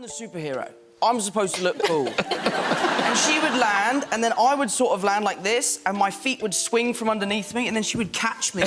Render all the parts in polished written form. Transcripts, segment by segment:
the superhero. I'm supposed to look cool. And she would land, and then I would sort of land like this, and my feet would swing from underneath me, and then she would catch me.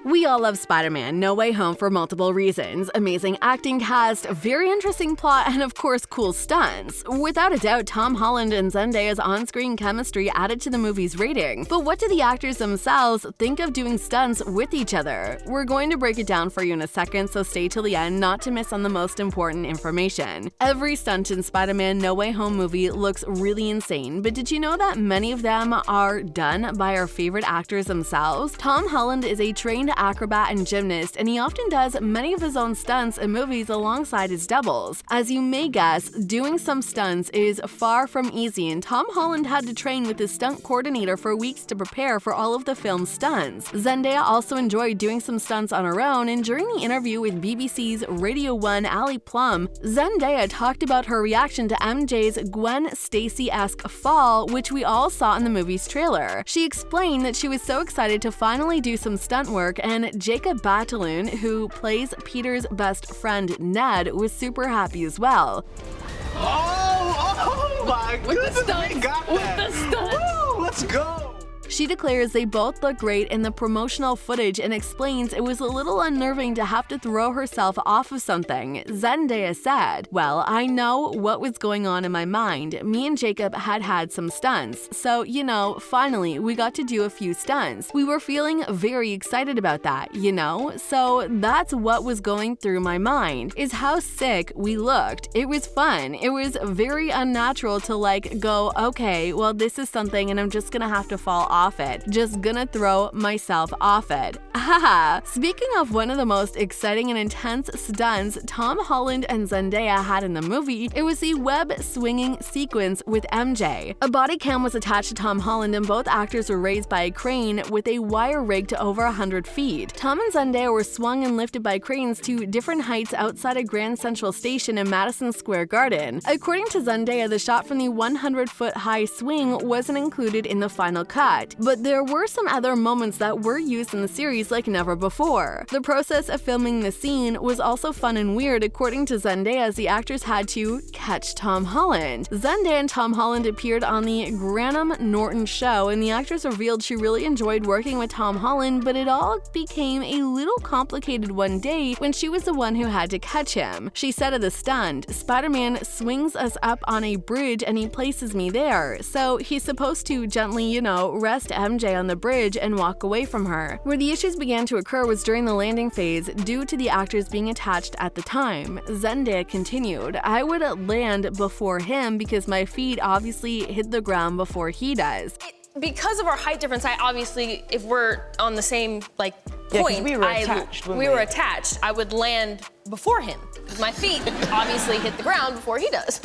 We all love Spider-Man No Way Home for multiple reasons. Amazing acting cast, very interesting plot, and of course cool stunts. Without a doubt, Tom Holland and Zendaya's on-screen chemistry added to the movie's rating. But what do the actors themselves think of doing stunts with each other? We're going to break it down for you in a second, so stay till the end not to miss on the most important information. Every stunt in Spider-Man No Way Home movie looks really insane, but did you know that many of them are done by our favorite actors themselves? Tom Holland is a trained acrobat and gymnast, and he often does many of his own stunts in movies alongside his doubles. As you may guess, doing some stunts is far from easy, and Tom Holland had to train with his stunt coordinator for weeks to prepare for all of the film's stunts. Zendaya also enjoyed doing some stunts on her own, and during the interview with BBC's Radio 1 Ali Plum, Zendaya talked about her reaction to MJ's Gwen Stacy-esque fall, which we all saw in the movie's trailer. She explained that she was so excited to finally do some stunt work, and Jacob Batalon, who plays Peter's best friend Ned, was super happy as well. Oh my goodness, we got that. With the stunts. Woo, let's go. She declares they both look great in the promotional footage and explains it was a little unnerving to have to throw herself off of something. Zendaya said, "Well, I know what was going on in my mind. Me and Jacob had some stunts. So, you know, finally, we got to do a few stunts. We were feeling very excited about that, you know? So that's what was going through my mind, is how sick we looked. It was fun. It was very unnatural to go, okay, well, this is something and I'm just gonna have to fall off it. Just gonna throw myself off it." Haha. Speaking of one of the most exciting and intense stunts Tom Holland and Zendaya had in the movie, it was the web swinging sequence with MJ. A body cam was attached to Tom Holland and both actors were raised by a crane with a wire rig to over 100 feet. Tom and Zendaya were swung and lifted by cranes to different heights outside of Grand Central Station in Madison Square Garden. According to Zendaya, the shot from the 100-foot high swing wasn't included in the final cut. But there were some other moments that were used in the series like never before. The process of filming the scene was also fun and weird. According to Zendaya, the actors had to catch Tom Holland. Zendaya and Tom Holland appeared on the Graham Norton show, and the actress revealed she really enjoyed working with Tom Holland, but it all became a little complicated one day when she was the one who had to catch him. She said of the stunt, "Spider-Man swings us up on a bridge and he places me there. So he's supposed to gently, rest MJ on the bridge and walk away from her. Where the issues began to occur was during the landing phase due to the actors being attached at the time." Zendaya continued, "I would land before him because my feet obviously hit the ground before he does." Because of our height difference, I obviously, if we're on the same point, we were attached, weren't we? We were attached. I would land before him. My feet obviously hit the ground before he does.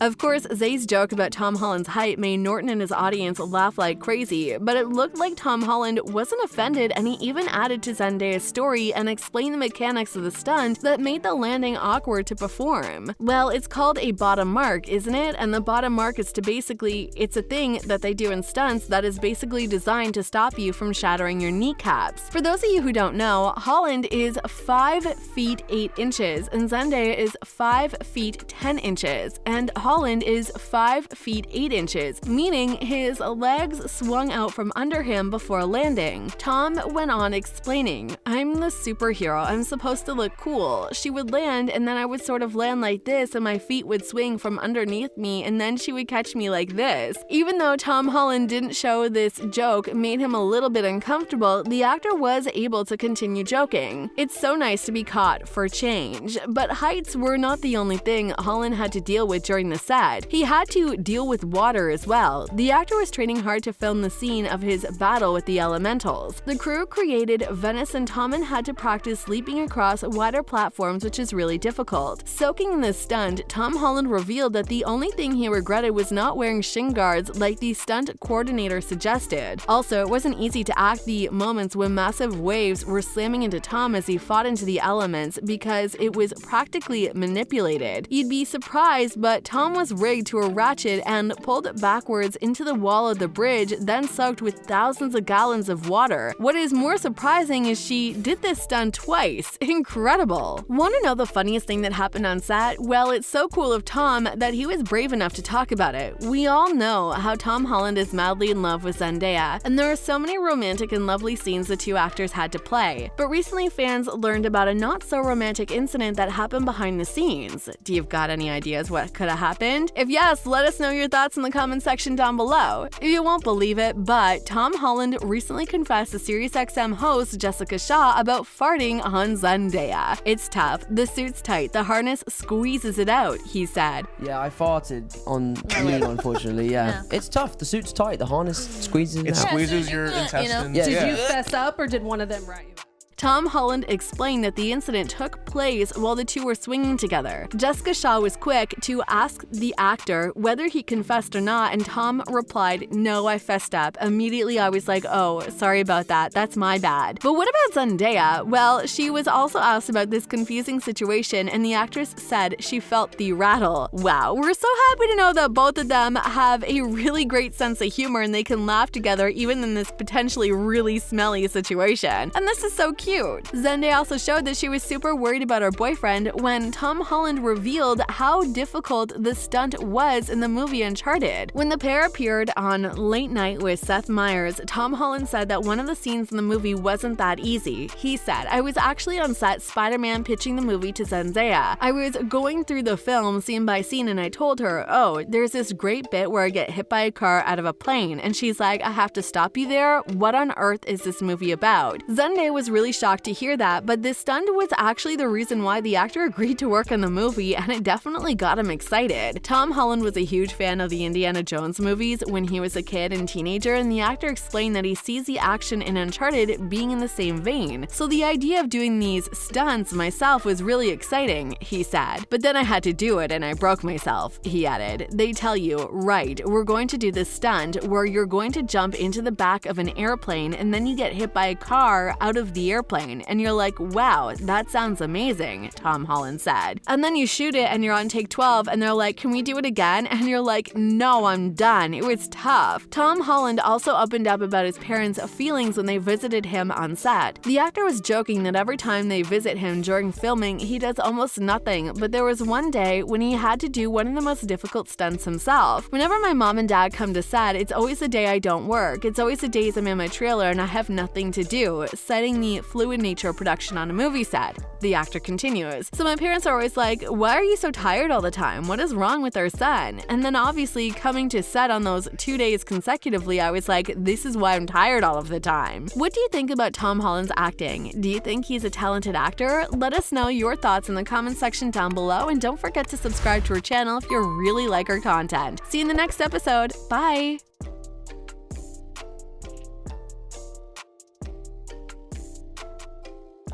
Of course, Zay's joke about Tom Holland's height made Norton and his audience laugh like crazy, but it looked like Tom Holland wasn't offended, and he even added to Zendaya's story and explained the mechanics of the stunt that made the landing awkward to perform. Well, it's called a bottom mark, isn't it? And the bottom mark is it's a thing that they do in stunts that is basically designed to stop you from shattering your kneecaps. For those of you who don't know, Holland is 5 feet 8 inches and Zendaya is 5 feet 10 inches, and Holland is 5 feet 8 inches, meaning his legs swung out from under him before landing. Tom went on explaining, "I'm the superhero, I'm supposed to look cool. She would land and then I would sort of land like this and my feet would swing from underneath me and then she would catch me like this." Even though Tom Holland didn't show this joke made him a little bit uncomfortable, the actor was able to continue joking. It's so nice to be caught for change. But heights were not the only thing Holland had to deal with during the set. He had to deal with water as well. The actor was training hard to film the scene of his battle with the elementals. The crew created Venice and Tom had to practice leaping across wider platforms, which is really difficult. Soaking in this stunt, Tom Holland revealed that the only thing he regretted was not wearing shin guards like the stunt coordinator suggested. Also, it wasn't easy to act the moments when massive waves were slamming into Tom as he fought into the elements because it was practically manipulated. You'd be surprised, but Tom Tom was rigged to a ratchet and pulled backwards into the wall of the bridge, then soaked with thousands of gallons of water. What is more surprising is she did this stunt twice. Incredible. Want to know the funniest thing that happened on set? Well, it's so cool of Tom that he was brave enough to talk about it. We all know how Tom Holland is madly in love with Zendaya, and there are so many romantic and lovely scenes the two actors had to play. But recently, fans learned about a not-so-romantic incident that happened behind the scenes. Do you've got any ideas what could have happened? If yes, let us know your thoughts in the comment section down below. You won't believe it, but Tom Holland recently confessed to SiriusXM host Jessica Shaw about farting on Zendaya. It's tough, the suit's tight, the harness squeezes it out, he said. Yeah, I farted on you, unfortunately, yeah. It's tough, the suit's tight, the harness squeezes it It out. squeezes your intestines. Yeah. Did you fess up or did one of them write you? Tom Holland explained that the incident took place while the two were swinging together. Jessica Shaw was quick to ask the actor whether he confessed or not, and Tom replied, "No, I fessed up." Immediately, I was like, "Oh, sorry about that. That's my bad." But what about Zendaya? Well, she was also asked about this confusing situation, and the actress said she felt the rattle. Wow, we're so happy to know that both of them have a really great sense of humor and they can laugh together even in this potentially really smelly situation. And this is so cute. Zendaya also showed that she was super worried about her boyfriend when Tom Holland revealed how difficult the stunt was in the movie Uncharted. When the pair appeared on Late Night with Seth Meyers, Tom Holland said that one of the scenes in the movie wasn't that easy. He said, "I was actually on set Spider-Man pitching the movie to Zendaya. I was going through the film scene by scene and I told her, oh, there's this great bit where I get hit by a car out of a plane. And she's like, I have to stop you there? What on earth is this movie about?" Zendaya was really shocked to hear that, but this stunt was actually the reason why the actor agreed to work on the movie, and it definitely got him excited. Tom Holland was a huge fan of the Indiana Jones movies when he was a kid and teenager, and the actor explained that he sees the action in Uncharted being in the same vein. So the idea of doing these stunts myself was really exciting, he said. But then I had to do it and I broke myself, he added. They tell you, right, we're going to do this stunt where you're going to jump into the back of an airplane and then you get hit by a car out of the airplane. And you're like, wow, that sounds amazing, Tom Holland said. And then you shoot it and you're on take 12 and they're like, can we do it again? And you're like, no, I'm done. It was tough. Tom Holland also opened up about his parents' feelings when they visited him on set. The actor was joking that every time they visit him during filming, he does almost nothing, but there was one day when he had to do one of the most difficult stunts himself. Whenever my mom and dad come to set, it's always the day I don't work. It's always the days I'm in my trailer and I have nothing to do, citing the fluid nature of production on a movie set. The actor continues. So my parents are always like, why are you so tired all the time? What is wrong with our son? And then obviously coming to set on those 2 days consecutively, I was like, this is why I'm tired all of the time. What do you think about Tom Holland's acting? Do you think he's a talented actor? Let us know your thoughts in the comment section down below, and don't forget to subscribe to our channel if you really like our content. See you in the next episode. Bye!